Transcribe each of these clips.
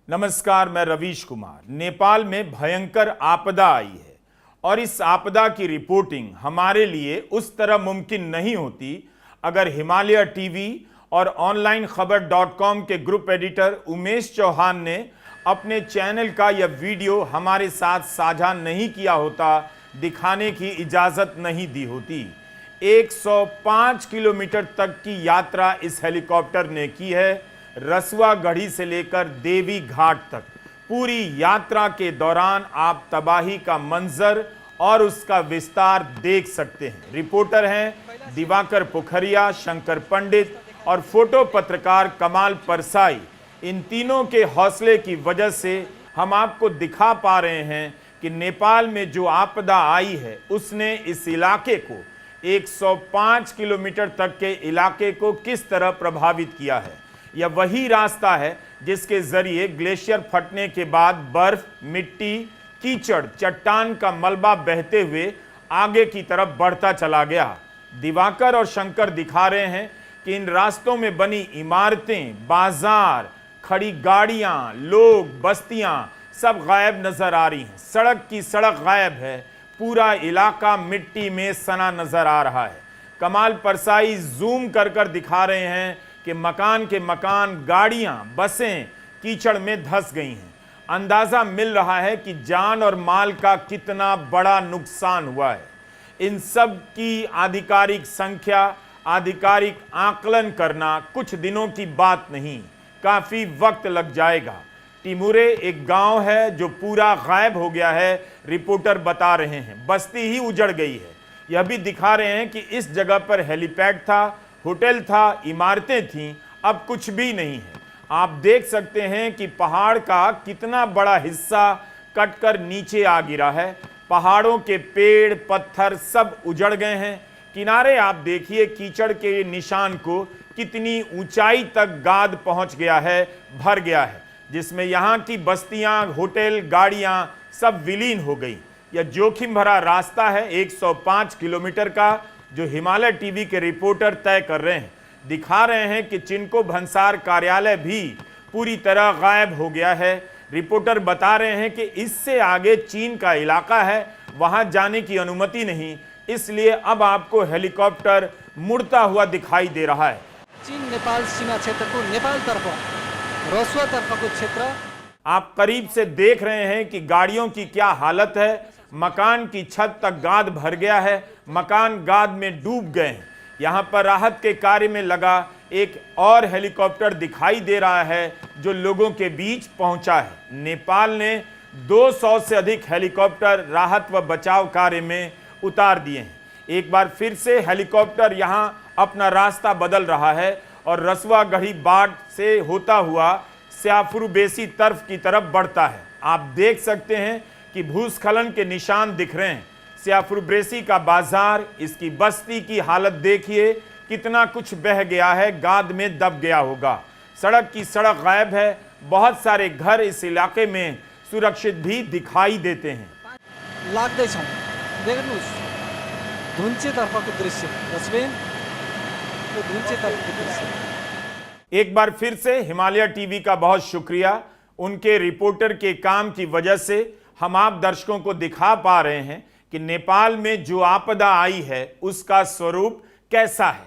नमस्कार, मैं रवीश कुमार। नेपाल में भयंकर आपदा आई है और इस आपदा की रिपोर्टिंग हमारे लिए उस तरह मुमकिन नहीं होती अगर हिमालय टीवी और ऑनलाइन खबर.com के ग्रुप एडिटर उमेश चौहान ने अपने चैनल का यह वीडियो हमारे साथ साझा नहीं किया होता, दिखाने की इजाज़त नहीं दी होती। 105 किलोमीटर तक की यात्रा इस हेलीकॉप्टर ने की है, रसुआ गढ़ी से लेकर देवी घाट तक। पूरी यात्रा के दौरान आप तबाही का मंजर और उसका विस्तार देख सकते हैं। रिपोर्टर हैं दिवाकर पोखरिया, शंकर पंडित और फोटो पत्रकार कमाल परसाई। इन तीनों के हौसले की वजह से हम आपको दिखा पा रहे हैं कि नेपाल में जो आपदा आई है उसने इस इलाके को 105 किलोमीटर तक के इलाके को किस तरह प्रभावित किया है। यह वही रास्ता है जिसके जरिए ग्लेशियर फटने के बाद बर्फ, मिट्टी, कीचड़, चट्टान का मलबा बहते हुए आगे की तरफ बढ़ता चला गया। दिवाकर और शंकर दिखा रहे हैं कि इन रास्तों में बनी इमारतें, बाजार, खड़ी गाड़ियां, लोग, बस्तियां सब गायब नजर आ रही हैं। सड़क की सड़क गायब है, पूरा इलाका मिट्टी में सना नजर आ रहा है। कमाल परसाई जूम कर कर दिखा रहे हैं कि मकान के मकान, गाड़ियां, बसें कीचड़ में धंस गई हैं। अंदाजा मिल रहा है कि जान और माल का कितना बड़ा नुकसान हुआ है। इन सब की आधिकारिक संख्या, आधिकारिक आकलन करना कुछ दिनों की बात नहीं, काफी वक्त लग जाएगा। टिमुरे एक गांव है जो पूरा गायब हो गया है, रिपोर्टर बता रहे हैं। बस्ती ही उजड़ गई है। यह भी दिखा रहे हैं कि इस जगह पर हेलीपैड था, होटल था, इमारतें थीं, अब कुछ भी नहीं है। आप देख सकते हैं कि पहाड़ का कितना बड़ा हिस्सा कटकर नीचे आ गिरा है। पहाड़ों के पेड़, पत्थर सब उजड़ गए हैं। किनारे आप देखिए कीचड़ के निशान को, कितनी ऊंचाई तक गाद पहुंच गया है, भर गया है, जिसमें यहाँ की बस्तियां, होटल, गाड़ियां सब विलीन हो गई। यह जोखिम भरा रास्ता है 105 किलोमीटर का, जो हिमालय टीवी के रिपोर्टर तय कर रहे हैं। दिखा रहे हैं कि चिनको भंसार कार्यालय भी पूरी तरह गायब हो गया है। रिपोर्टर बता रहे हैं कि इससे आगे चीन का इलाका है, वहां जाने की अनुमति नहीं, इसलिए अब आपको हेलीकॉप्टर मुड़ता हुआ दिखाई दे रहा है। चीन नेपाल सीमा क्षेत्र को नेपाल तरफ रसुआ तरफ को क्षेत्र आप करीब से देख रहे हैं कि गाड़ियों की क्या हालत है। मकान की छत तक गाद भर गया है, मकान गाद में डूब गए हैं। यहां पर राहत के कार्य में लगा एक और हेलीकॉप्टर दिखाई दे रहा है जो लोगों के बीच पहुंचा है। नेपाल ने 200 से अधिक हेलीकॉप्टर राहत व बचाव कार्य में उतार दिए हैं। एक बार फिर से हेलीकॉप्टर यहां अपना रास्ता बदल रहा है और रसुआ गढ़ी बाट से होता हुआ स्याफुरबेसी तर्फ की तरफ बढ़ता है। आप देख सकते हैं कि भूस्खलन के निशान दिख रहे हैं। स्याफुरबेसी का बाजार, इसकी बस्ती की हालत देखिए, कितना कुछ बह गया है, गाद में दब गया होगा। सड़क की सड़क गायब है। बहुत सारे घर इस इलाके में सुरक्षित भी दिखाई देते हैं। लाग्दैछौँ देख्नुहोस् धुन्चे तर्फको दृश्य, तस्बिर धुन्चे तर्फको दृश्य। एक बार फिर से हिमालय टीवी का बहुत शुक्रिया। उनके रिपोर्टर के काम की वजह से हम आप दर्शकों को दिखा पा रहे हैं कि नेपाल में जो आपदा आई है उसका स्वरूप कैसा है,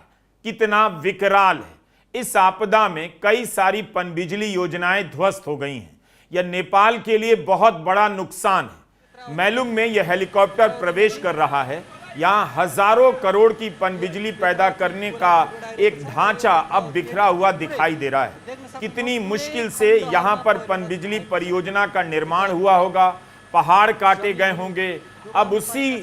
कितना विकराल है। इस आपदा में कई सारी पनबिजली योजनाएं ध्वस्त हो गई हैं। यह नेपाल के लिए बहुत बड़ा नुकसान है। मैलुंग में यह हेलीकॉप्टर प्रवेश कर रहा है। यहाँ हजारों करोड़ की पनबिजली पैदा करने का एक ढांचा अब बिखरा हुआ दिखाई दे रहा है। कितनी मुश्किल से यहाँ पर पनबिजली परियोजना का निर्माण हुआ होगा, पहाड़ काटे गए होंगे। अब उसी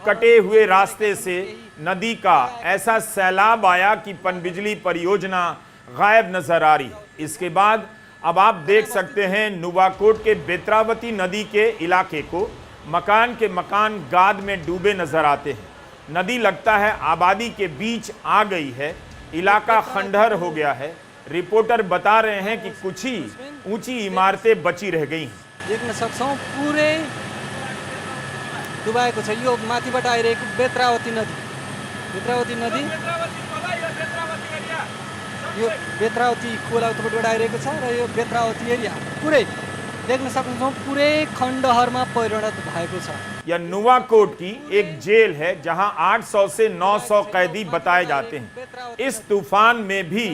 कटे हुए रास्ते से नदी का ऐसा सैलाब आया कि पनबिजली परियोजना गायब नजर आ रही है। इसके बाद अब आप देख सकते हैं नुवाकोट के बेत्रावती नदी के इलाके को, मकान के मकान गाद में डूबे नजर आते हैं। नदी लगता है आबादी के बीच आ गई है, इलाका खंडहर हो गया है। रिपोर्टर बता रहे हैं कि कुछ ही ऊंची इमारतें बची रह गई हैं। देख्न सक्छौँ पुरै डुबाएको छ। यो माथिबाट आइरहेको बेत्रावती नदी, बेत्रावती नदी यो बेत्रावती खोला उत्तरबाट आइरहेको छ र यो बेत्रावती एरिया पुरै देख्न सक्छौँ पुरै खण्डहरमा परिणत भएको छ। यह नुवाकोट की एक जेल है जहां 800 से 900 कैदी बताए जाते हैं। इस तूफान में भी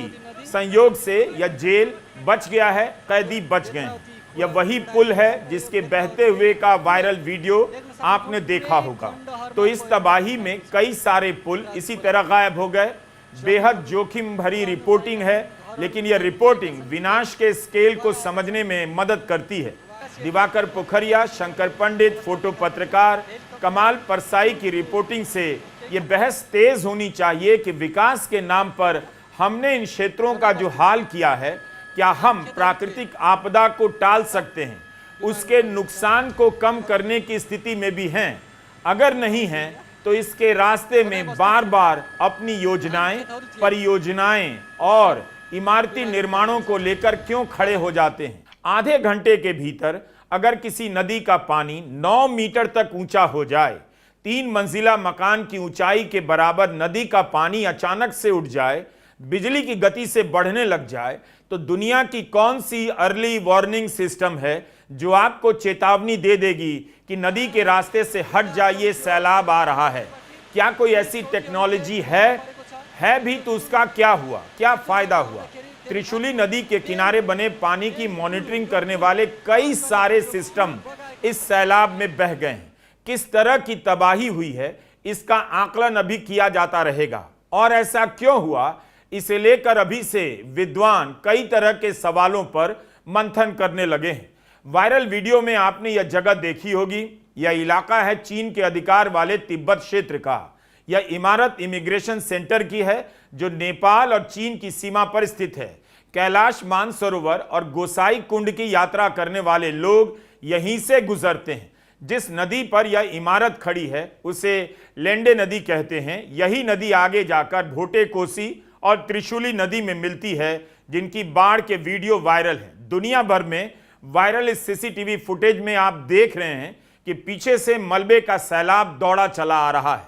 संयोग से यह जेल बच गया है, कैदी बच गए हैं। यह वही पुल है जिसके बहते हुए का वायरल वीडियो आपने देखा होगा। तो इस तबाही में कई सारे पुल इसी तरह गायब हो गए। बेहद जोखिम भरी रिपोर्टिंग है, लेकिन यह रिपोर्टिंग विनाश के स्केल को समझने में मदद करती है। दिवाकर पोखरिया, शंकर पंडित, फोटो पत्रकार कमाल परसाई की रिपोर्टिंग से यह बहस तेज होनी चाहिए कि विकास के नाम पर हमने इन क्षेत्रों का जो हाल किया है, क्या हम प्राकृतिक आपदा को टाल सकते हैं, उसके नुकसान को कम करने की स्थिति में भी हैं? अगर नहीं हैं तो इसके रास्ते में बार बार अपनी योजनाएं, परियोजनाएं और इमारती निर्माणों को लेकर क्यों खड़े हो जाते हैं? आधे घंटे के भीतर अगर किसी नदी का पानी 9 मीटर तक ऊंचा हो जाए, 3 मंजिला मकान की ऊंचाई के बराबर नदी का पानी अचानक से उठ जाए, बिजली की गति से बढ़ने लग जाए, तो दुनिया की कौन सी अर्ली वार्निंग सिस्टम है जो आपको चेतावनी दे देगी कि नदी के रास्ते से हट जाइए, सैलाब आ रहा है? क्या कोई ऐसी टेक्नोलॉजी है भी तो उसका क्या हुआ, क्या फायदा हुआ? त्रिशूली नदी के किनारे बने पानी की मॉनिटरिंग करने वाले कई सारे सिस्टम इस सैलाब में बह गए हैं। किस तरह की तबाही हुई है, इसका आकलन अभी किया जाता रहेगा। और ऐसा क्यों हुआ, इसे लेकर अभी से विद्वान कई तरह के सवालों पर मंथन करने लगे हैं। वायरल वीडियो में आपने यह जगह देखी होगी। यह इलाका है चीन के अधिकार वाले तिब्बत क्षेत्र का। यह इमारत इमिग्रेशन सेंटर की है जो नेपाल और चीन की सीमा पर स्थित है। कैलाश मानसरोवर और गोसाई कुंड की यात्रा करने वाले लोग यहीं से गुजरते हैं। जिस नदी पर यह इमारत खड़ी है उसे लेंडे नदी कहते हैं। यही नदी आगे जाकर भोटे कोसी और त्रिशूली नदी में मिलती है, जिनकी बाढ़ के वीडियो वायरल हैं। दुनिया भर में वायरल इस सीसीटीवी फुटेज में आप देख रहे हैं कि पीछे से मलबे का सैलाब दौड़ा चला आ रहा है,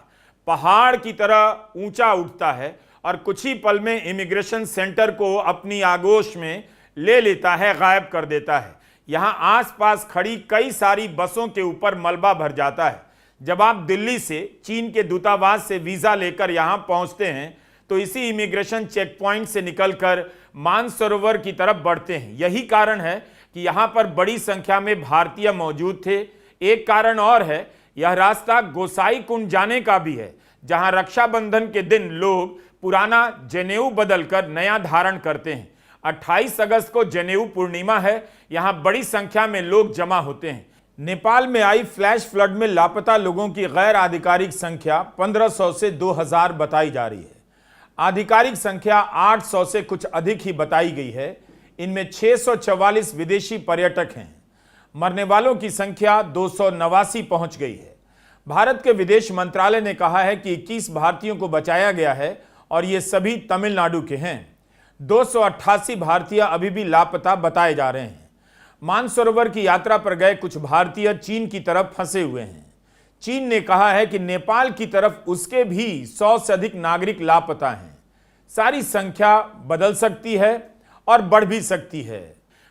पहाड़ की तरह ऊंचा उठता है और कुछ ही पल में इमिग्रेशन सेंटर को अपनी आगोश में ले लेता है, गायब कर देता है। यहां आसपास खड़ी कई सारी बसों के ऊपर मलबा भर जाता है। जब आप दिल्ली से चीन के दूतावास से वीजा लेकर यहां पहुंचते हैं तो इसी इमिग्रेशन चेक पॉइंट से निकलकर मानसरोवर की तरफ बढ़ते हैं। यही कारण है कि यहां पर बड़ी संख्या में भारतीय मौजूद थे। एक कारण और है, यह रास्ता गोसाई कुंड जाने का भी है, जहां रक्षाबंधन के दिन लोग पुराना जनेऊ बदलकर नया धारण करते हैं। 28 अगस्त को जनेऊ पूर्णिमा है, यहां बड़ी संख्या में लोग जमा होते हैं। नेपाल में आई फ्लैश फ्लड में लापता लोगों की गैर आधिकारिक संख्या 1500 से 2000 बताई जा रही है। आधिकारिक संख्या 800 से कुछ अधिक ही बताई गई है। इनमें 644 विदेशी पर्यटक हैं। मरने वालों की संख्या 289 पहुंच गई है। भारत के विदेश मंत्रालय ने कहा है कि 21 भारतीयों को बचाया गया है और ये सभी तमिलनाडु के हैं। 288 भारतीय अभी भी लापता बताए जा रहे हैं। मानसरोवर की यात्रा पर गए कुछ भारतीय चीन की तरफ फंसे हुए हैं। चीन ने कहा है कि नेपाल की तरफ उसके भी 100 से अधिक नागरिक लापता हैं। सारी संख्या बदल सकती है और बढ़ भी सकती है।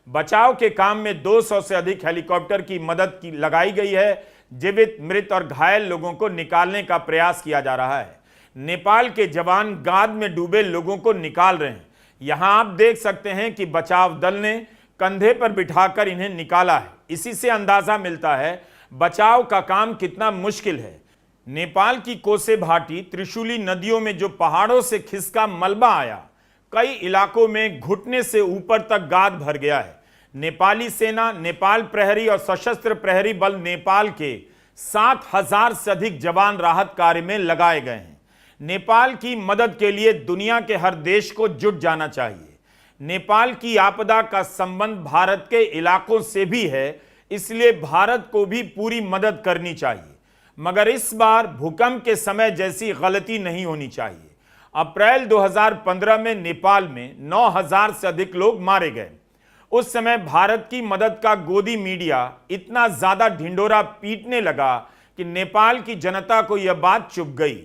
बचाव के काम में 200 से अधिक हेलीकॉप्टर की मदद की लगाई गई है। जीवित, मृत और घायल लोगों को निकालने का प्रयास किया जा रहा है। नेपाल के जवान गाद में डूबे लोगों को निकाल रहे हैं। यहां आप देख सकते हैं कि बचाव दल ने कंधे पर बिठाकर इन्हें निकाला है। इसी से अंदाजा मिलता है बचाव का काम कितना मुश्किल है। नेपाल की कोसे भाटी, त्रिशूली नदियों में जो पहाड़ों से खिसका मलबा आया, कई इलाकों में घुटने से ऊपर तक गाद भर गया है। नेपाली सेना, नेपाल प्रहरी और सशस्त्र प्रहरी बल नेपाल के 7000 से अधिक जवान राहत कार्य में लगाए गए हैं। नेपाल की मदद के लिए दुनिया के हर देश को जुट जाना चाहिए। नेपाल की आपदा का संबंध भारत के इलाकों से भी है, इसलिए भारत को भी पूरी मदद करनी चाहिए। मगर इस बार भूकंप के समय जैसी गलती नहीं होनी चाहिए। अप्रैल 2015 में नेपाल में 9000 से अधिक लोग मारे गए। उस समय भारत की मदद का गोदी मीडिया इतना ज्यादा ढिंडोरा पीटने लगा कि नेपाल की जनता को यह बात चुभ गई।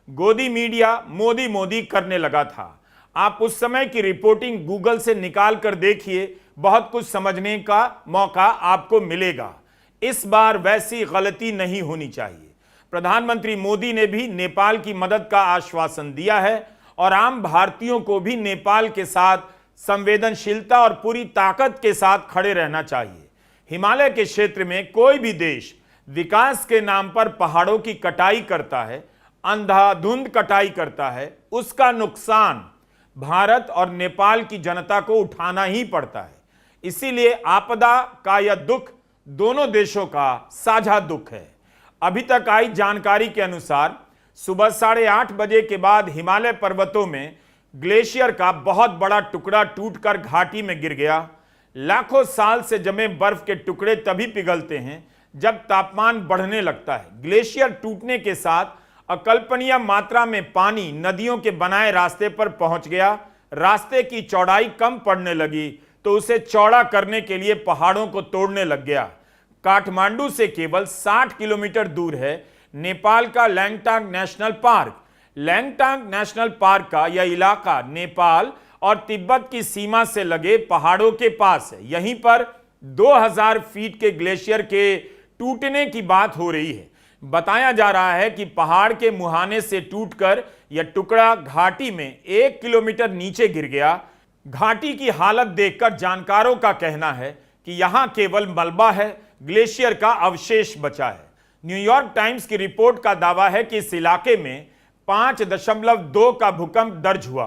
गोदी मीडिया मोदी मोदी करने लगा था। आप उस समय की रिपोर्टिंग गूगल से निकाल कर देखिए, बहुत कुछ समझने का मौका आपको मिलेगा। इस बार वैसी गलती नहीं होनी चाहिए। प्रधानमंत्री मोदी ने भी नेपाल की मदद का आश्वासन दिया है और आम भारतीयों को भी नेपाल के साथ संवेदनशीलता और पूरी ताकत के साथ खड़े रहना चाहिए। हिमालय के क्षेत्र में कोई भी देश विकास के नाम पर पहाड़ों की कटाई करता है, अंधाधुंध कटाई करता है, उसका नुकसान भारत और नेपाल की जनता को उठाना ही पड़ता है। इसीलिए आपदा का यह दुख दोनों देशों का साझा दुख है। अभी तक आई जानकारी के अनुसार सुबह 8:30 बजे के बाद हिमालय पर्वतों में ग्लेशियर का बहुत बड़ा टुकड़ा टूटकर घाटी में गिर गया। लाखों साल से जमे बर्फ के टुकड़े तभी पिघलते हैं जब तापमान बढ़ने लगता है। ग्लेशियर टूटने के साथ अकल्पनीय मात्रा में पानी नदियों के बनाए रास्ते पर पहुंच गया। रास्ते की चौड़ाई कम पड़ने लगी तो उसे चौड़ा करने के लिए पहाड़ों को तोड़ने लग गया। काठमांडू से केवल 60 किलोमीटर दूर है नेपाल का Langtang national park. Langtang national park का यह इलाका नेपाल और तिब्बत की सीमा से लगे पहाड़ों के पास है। यहीं पर 2000 फीट के ग्लेशियर के टूटने की बात हो रही है। बताया जा रहा है कि पहाड़ के मुहाने से टूटकर यह टुकड़ा घाटी में 1 किलोमीटर नीचे गिर गया। घाटी की हालत देखकर जानकारों का कहना है कि यहां केवल मलबा है, ग्लेशियर का अवशेष बचा है। न्यूयॉर्क टाइम्स की रिपोर्ट का दावा है कि इस इलाके में 5.2 का भूकंप दर्ज हुआ।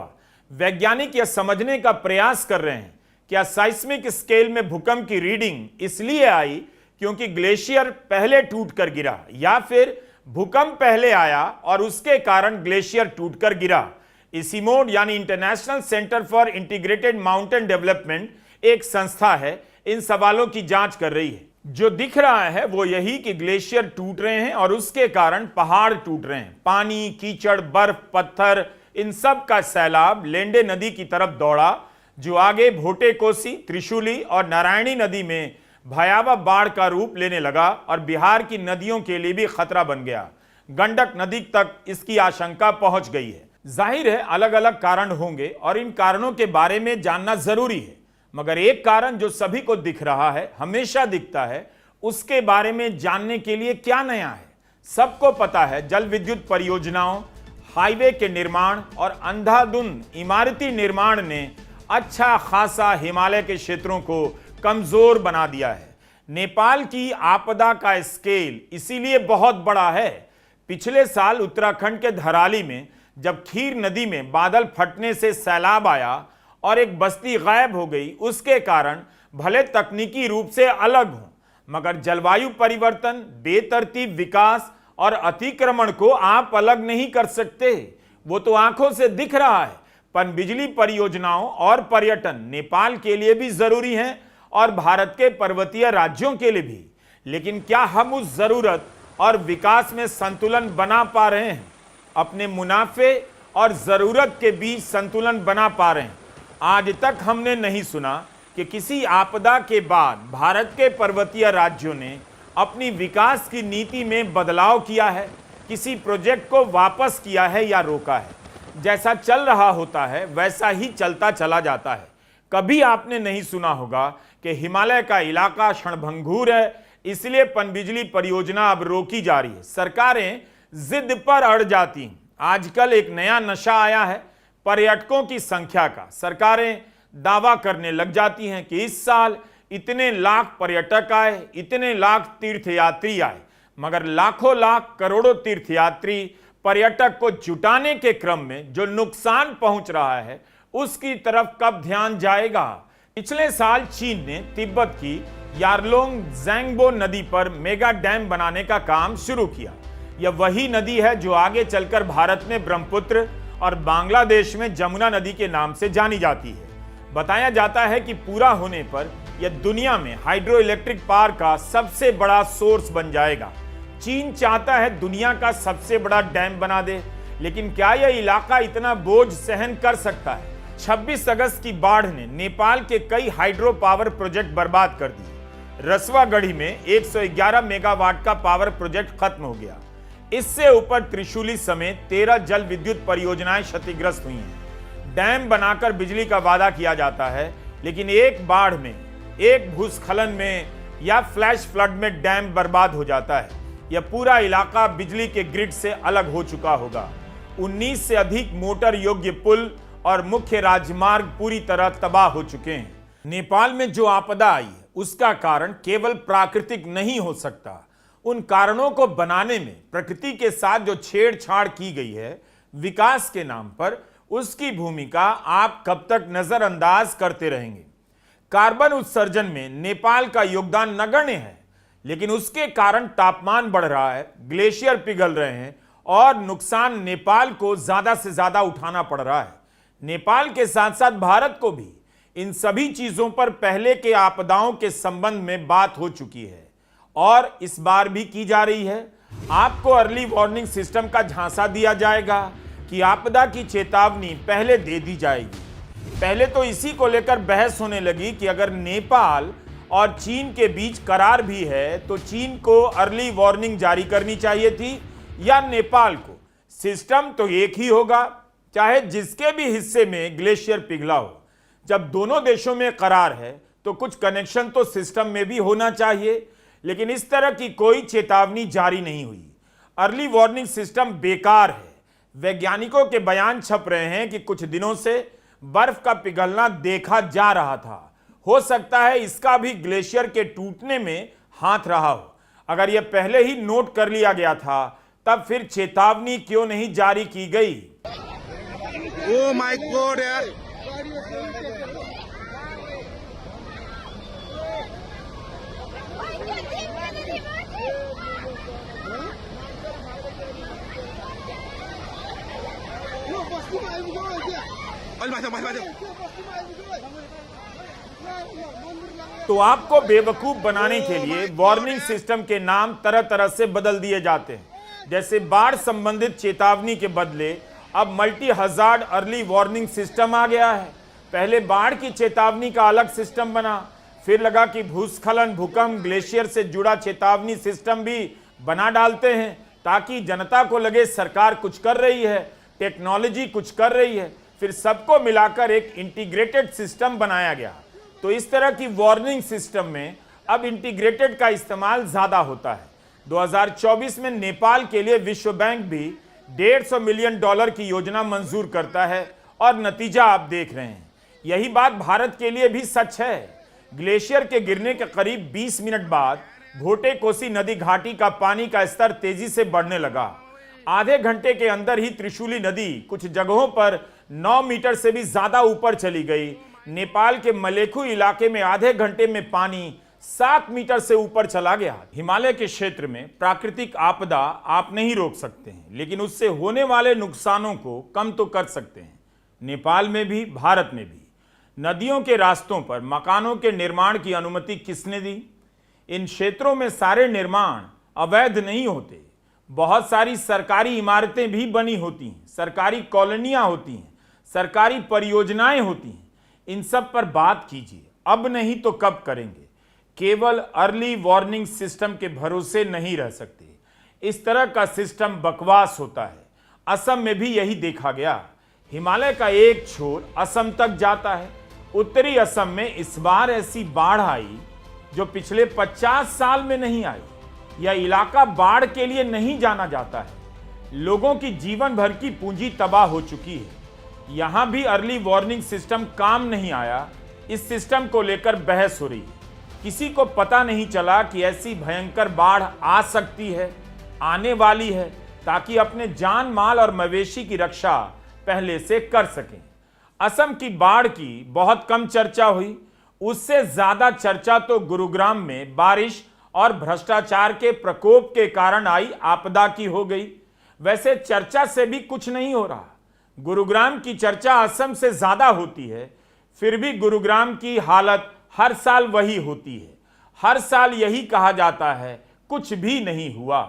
वैज्ञानिक यह समझने का प्रयास कर रहे हैं क्या साइस्मिक स्केल में भूकंप की रीडिंग इसलिए आई क्योंकि ग्लेशियर पहले टूटकर गिरा, या फिर भूकंप पहले आया और उसके कारण ग्लेशियर टूटकर गिरा। इसीमोड यानी international centre for integrated mountain development एक संस्था है, इन सवालों की जांच कर रही है। जो दिख रहा है वो यही कि ग्लेशियर टूट रहे हैं और उसके कारण पहाड़ टूट रहे हैं। पानी, कीचड़, बर्फ, पत्थर, इन सब का सैलाब लेंडे नदी की तरफ दौड़ा, जो आगे भोटे कोसी, त्रिशूली और नारायणी नदी में भयावह बाढ़ का रूप लेने लगा और बिहार की नदियों के लिए भी खतरा बन गया। गंडक नदी तक इसकी आशंका पहुंच गई है। जाहिर है अलग अलग कारण होंगे और इन कारणों के बारे में जानना जरूरी है, मगर एक कारण जो सभी को दिख रहा है, हमेशा दिखता है, उसके बारे में जानने के लिए क्या नया है। सबको पता है जल विद्युत परियोजनाओं, हाईवे के निर्माण और अंधाधुंध इमारती निर्माण ने अच्छा खासा हिमालय के क्षेत्रों को कमजोर बना दिया है। नेपाल की आपदा का स्केल इसीलिए बहुत बड़ा है। पिछले साल उत्तराखंड के धराली में जब खीर नदी में बादल फटने से सैलाब आया और एक बस्ती गायब हो गई, उसके कारण भले तकनीकी रूप से अलग हो, मगर जलवायु परिवर्तन, बेतरतीब विकास और अतिक्रमण को आप अलग नहीं कर सकते। वो तो आंखों से दिख रहा है। पनबिजली परियोजनाओं और पर्यटन नेपाल के लिए भी जरूरी हैं और भारत के पर्वतीय राज्यों के लिए भी। लेकिन क्या हम उस जरूरत और विकास में संतुलन बना पा रहे हैं? अपने मुनाफे और जरूरत के बीच संतुलन बना पा रहे हैं? आज तक हमने नहीं सुना कि किसी आपदा के बाद भारत के पर्वतीय राज्यों ने अपनी विकास की नीति में बदलाव किया है, किसी प्रोजेक्ट को वापस किया है या रोका है। जैसा चल रहा होता है वैसा ही चलता चला जाता है। कभी आपने नहीं सुना होगा कि हिमालय का इलाका क्षणभंगुर है, इसलिए पनबिजली परियोजना अब रोकी जा रही है। सरकारें जिद पर अड़ जाती हैं। आजकल एक नया नशा आया है पर्यटकों की संख्या का। सरकारें दावा करने लग जाती हैं कि इस साल इतने लाख पर्यटक आए, इतने लाख तीर्थयात्री आए, मगर लाखों लाख करोड़ों तीर्थयात्री पर्यटक को जुटाने के क्रम में जो नुकसान पहुंच रहा है उसकी तरफ कब ध्यान जाएगा? पिछले साल चीन ने तिब्बत की यारलोंग ज़ैंगबो नदी पर मेगा डैम बनाने का काम शुरू किया। यह वही नदी है जो आगे चलकर भारत में ब्रह्मपुत्र और बांग्लादेश में जमुना नदी के नाम से जानी जाती है। बताया जाता है कि पूरा होने पर यह दुनिया में हाइड्रो इलेक्ट्रिक पावर का सबसे बड़ा सोर्स बन जाएगा। चीन चाहता है दुनिया का सबसे बड़ा डैम बना दे, लेकिन क्या यह इलाका इतना बोझ सहन कर सकता है? 26 अगस्त की बाढ़ ने नेपाल के कई हाइड्रो पावर प्रोजेक्ट बर्बाद कर दिए। रसवागढ़ी में 111 मेगावाट का पावर प्रोजेक्ट खत्म हो गया। इससे ऊपर त्रिशूली समेत 13 जल विद्युत परियोजनाएं क्षतिग्रस्त हुई हैं। डैम बनाकर बिजली का वादा किया जाता है, लेकिन एक बाढ़ में, एक भूस्खलन में या फ्लैश फ्लड में डैम बर्बाद हो जाता है, यह पूरा इलाका बिजली के ग्रिड से अलग हो चुका होगा। 19 से अधिक मोटर योग्य पुल और मुख्य राजमार्ग पूरी तरह तबाह हो चुके हैं। नेपाल में जो आपदा आई है उसका कारण केवल प्राकृतिक नहीं हो सकता। उन कारणों को बनाने में प्रकृति के साथ जो छेड़छाड़ की गई है विकास के नाम पर, उसकी भूमिका आप कब तक नजरअंदाज करते रहेंगे? कार्बन उत्सर्जन में नेपाल का योगदान नगण्य है, लेकिन उसके कारण तापमान बढ़ रहा है, ग्लेशियर पिघल रहे हैं और नुकसान नेपाल को ज्यादा से ज्यादा उठाना पड़ रहा है। नेपाल के साथ साथ भारत को भी इन सभी चीजों पर पहले के आपदाओं के संबंध में बात हो चुकी है और इस बार भी की जा रही है। आपको अर्ली वार्निंग सिस्टम का झांसा दिया जाएगा कि आपदा की चेतावनी पहले दे दी जाएगी। पहले तो इसी को लेकर बहस होने लगी कि अगर नेपाल और चीन के बीच करार भी है तो चीन को अर्ली वार्निंग जारी करनी चाहिए थी या नेपाल को। सिस्टम तो एक ही होगा, चाहे जिसके भी हिस्से में ग्लेशियर पिघला हो। जब दोनों देशों में करार है तो कुछ कनेक्शन तो सिस्टम में भी होना चाहिए, लेकिन इस तरह की कोई चेतावनी जारी नहीं हुई। अर्ली वार्निंग सिस्टम बेकार है। वैज्ञानिकों के बयान छप रहे हैं कि कुछ दिनों से बर्फ का पिघलना देखा जा रहा था। हो सकता है इसका भी ग्लेशियर के टूटने में हाथ रहा हो। अगर यह पहले ही नोट कर लिया गया था तब फिर चेतावनी क्यों नहीं जारी की गई? Oh my God, यार। तो आपको बेवकूफ बनाने के लिए वार्निंग सिस्टम के नाम तरह तरह से बदल दिए जाते हैं। जैसे बाढ़ संबंधित चेतावनी के बदले अब multi hazard early warning system आ गया है। पहले बाढ़ की चेतावनी का अलग सिस्टम बना, फिर लगा कि भूस्खलन, भूकंप, ग्लेशियर से जुड़ा चेतावनी सिस्टम भी बना डालते हैं ताकि जनता को लगे सरकार कुछ कर रही है, टेक्नोलॉजी कुछ कर रही है। फिर सबको मिलाकर एक इंटीग्रेटेड सिस्टम बनाया गया। तो इस तरह की वार्निंग सिस्टम में अब इंटीग्रेटेड का इस्तेमाल ज्यादा होता है। 2024 में नेपाल के लिए विश्व बैंक भी $150 मिलियन की योजना मंजूर करता है और नतीजा आप देख रहे हैं। यही बात भारत के लिए भी सच है। ग्लेशियर के गिरने के करीब 20 मिनट बाद भोटे कोसी नदी घाटी का पानी का स्तर तेजी से बढ़ने लगा। आधे घंटे के अंदर ही त्रिशूली नदी कुछ जगहों पर 9 मीटर से भी ज्यादा ऊपर चली गई। नेपाल के मलेखु इलाके में आधे घंटे में पानी 7 मीटर से ऊपर चला गया। हिमालय के क्षेत्र में प्राकृतिक आपदा आप नहीं रोक सकते हैं, लेकिन उससे होने वाले नुकसानों को कम तो कर सकते हैं। नेपाल में भी, भारत में भी नदियों के रास्तों पर मकानों के निर्माण की अनुमति किसने दी? इन क्षेत्रों में सारे निर्माण अवैध नहीं होते। बहुत सारी सरकारी इमारतें भी बनी होती हैं, सरकारी कॉलोनियां होती हैं, सरकारी परियोजनाएं होती हैं। इन सब पर बात कीजिए। अब नहीं तो कब करेंगे? केवल अर्ली वार्निंग सिस्टम के भरोसे नहीं रह सकते। इस तरह का सिस्टम बकवास होता है। असम में भी यही देखा गया। हिमालय का एक छोर असम तक जाता है। उत्तरी असम में इस बार ऐसी बाढ़ आई जो पिछले 50 साल में नहीं आई। यह इलाका बाढ़ के लिए नहीं जाना जाता है। लोगों की जीवन भर की पूंजी तबाह हो चुकी है। यहां भी अर्ली वार्निंग सिस्टम काम नहीं आया। इस सिस्टम को लेकर बहस हो रही है। किसी को पता नहीं चला कि ऐसी भयंकर बाढ़ आ सकती है, आने वाली है, ताकि अपने जान माल और मवेशी की रक्षा पहले से कर सकें। असम की बाढ़ की बहुत कम चर्चा हुई। उससे ज्यादा चर्चा तो गुरुग्राम में बारिश और भ्रष्टाचार के प्रकोप के कारण आई आपदा की हो गई। वैसे चर्चा से भी कुछ नहीं हो रहा। गुरुग्राम की चर्चा असम से ज्यादा होती है, फिर भी गुरुग्राम की हालत हर साल वही होती है। हर साल यही कहा जाता है, कुछ भी नहीं हुआ।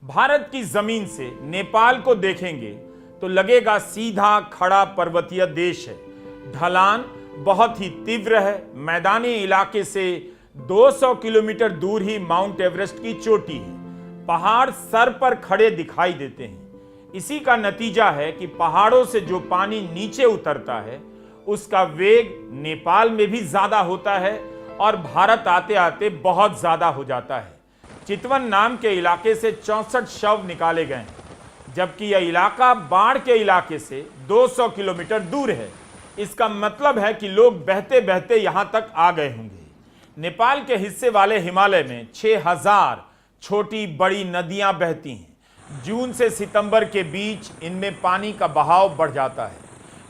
भारत की जमीन से नेपाल को देखेंगे तो लगेगा सीधा खड़ा पर्वतीय देश है। ढलान बहुत ही तीव्र है। मैदानी इलाके से 200 किलोमीटर दूर ही माउंट एवरेस्ट की चोटी है। पहाड़ सर पर खड़े दिखाई देते हैं। इसी का नतीजा है कि पहाड़ों से जो पानी नीचे उतरता है उसका वेग नेपाल में भी ज्यादा होता है और भारत आते आते बहुत ज्यादा हो जाता है। चितवन नाम के इलाके से 64 शव निकाले गए, जबकि यह इलाका बाढ़ के इलाके से 200 किलोमीटर दूर है। इसका मतलब है कि लोग बहते बहते यहां तक आ गए होंगे। नेपाल के हिस्से वाले हिमालय में 6000 छोटी बड़ी नदियां बहती हैं। जून से सितंबर के बीच इनमें पानी का बहाव बढ़ जाता है।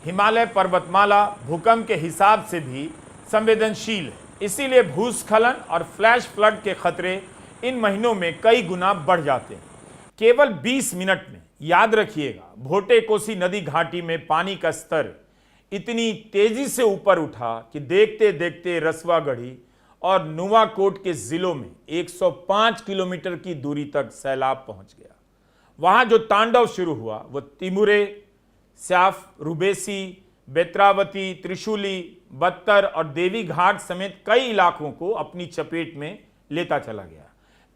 हिमालय पर्वतमाला भूकंप के हिसाब से भी संवेदनशील है, इसीलिए भूस्खलन और फ्लैश फ्लड के खतरे इन महीनों में कई गुना बढ़ जाते हैं। केवल 20 मिनट में, याद रखिएगा, भोटे कोसी नदी घाटी में पानी का स्तर इतनी तेजी से ऊपर उठा कि देखते देखते रसुआगढ़ी और नुवाकोट के जिलों में 105 किलोमीटर की दूरी तक सैलाब पहुंच गया। वहां जो तांडव शुरू हुआ वो तिमुरे, स्याफ, रुबेसी, बेत्रावती, त्रिशूली, बत्तर और देवी घाट समेत कई इलाकों को अपनी चपेट में लेता चला गया।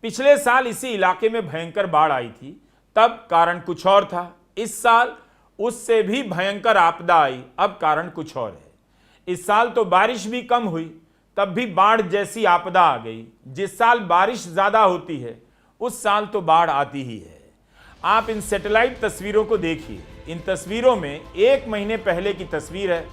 पिछले साल इसी इलाके में भयंकर बाढ़ आई थी, तब कारण कुछ और था। इस साल उससे भी भयंकर आपदा आई, अब कारण कुछ और है। इस साल तो बारिश भी कम हुई, तब भी बाढ़ जैसी आपदा आ गई। जिस साल बारिश ज्यादा होती है उस साल तो बाढ़ आती ही है। आप इन सैटेलाइट तस्वीरों को देखिए। इन तस्वीरों में 1 महीने पहले की तस्वीर है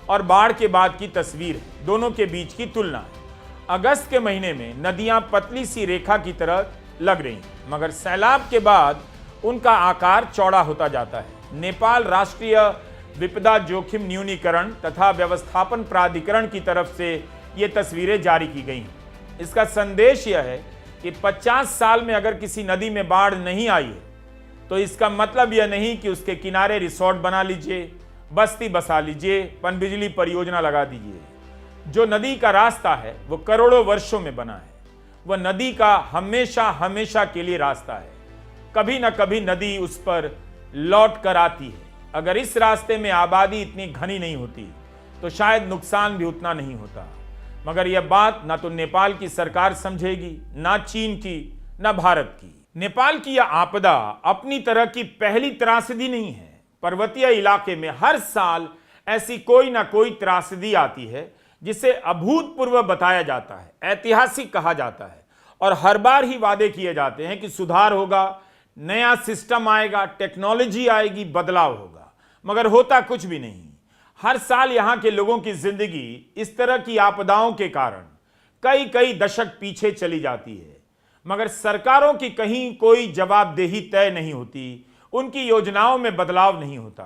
और बाढ़ के बाद की तस्वीर है। दोनों के बीच की तुलना है। अगस्त के महीने में नदियां पतली सी रेखा की तरह लग रही, मगर सैलाब के बाद उनका आकार चौड़ा होता जाता है। नेपाल राष्ट्रीय विपदा जोखिम न्यूनीकरण तथा व्यवस्थापन प्राधिकरण की तरफ से ये तस्वीरें जारी की गई हैं। इसका संदेश यह है कि 50 साल में अगर किसी नदी में बाढ़ नहीं आई है तो इसका मतलब यह नहीं कि उसके किनारे रिसोर्ट बना लीजिए, बस्ती बसा लीजिए, पनबिजली परियोजना लगा दीजिए। जो नदी का रास्ता है वो करोड़ों वर्षों में बना है। वह नदी का हमेशा हमेशा के लिए रास्ता है। कभी न कभी नदी उस पर लौट कर आती है। अगर इस रास्ते में आबादी इतनी घनी नहीं होती तो शायद नुकसान भी उतना नहीं होता। मगर यह बात ना तो नेपाल की सरकार समझेगी, ना चीन की, ना भारत की। नेपाल की यह आपदा अपनी तरह की पहली त्रासदी नहीं है। पर्वतीय इलाके में हर साल ऐसी कोई ना कोई त्रासदी आती है जिसे अभूतपूर्व बताया जाता है, ऐतिहासिक कहा जाता है, और हर बार ही वादे किए जाते हैं कि सुधार होगा, नया सिस्टम आएगा, टेक्नोलॉजी आएगी, बदलाव होगा, मगर होता कुछ भी नहीं। हर साल यहां के लोगों की जिंदगी इस तरह की आपदाओं के कारण कई दशक पीछे चली जाती है, मगर सरकारों की कहीं कोई जवाबदेही तय नहीं होती, उनकी योजनाओं में बदलाव नहीं होता।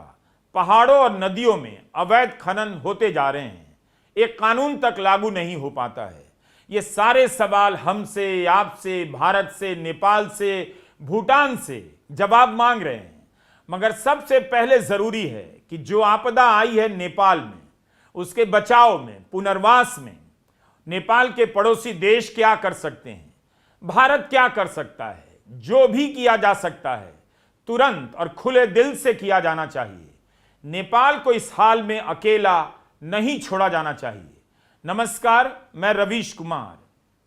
पहाड़ों और नदियों में अवैध खनन होते जा रहे हैं, एक कानून तक लागू नहीं हो पाता है। ये सारे सवाल हमसे, आपसे, भारत से, नेपाल से, भूटान से जवाब मांग रहे हैं। मगर सबसे पहले जरूरी है कि जो आपदा आई है नेपाल में, उसके बचाव में, पुनर्वास में नेपाल के पड़ोसी देश क्या कर सकते हैं, भारत क्या कर सकता है। जो भी किया जा सकता है तुरंत और खुले दिल से किया जाना चाहिए। नेपाल को इस हाल में अकेला नहीं छोड़ा जाना चाहिए। नमस्कार, मैं रवीश कुमार।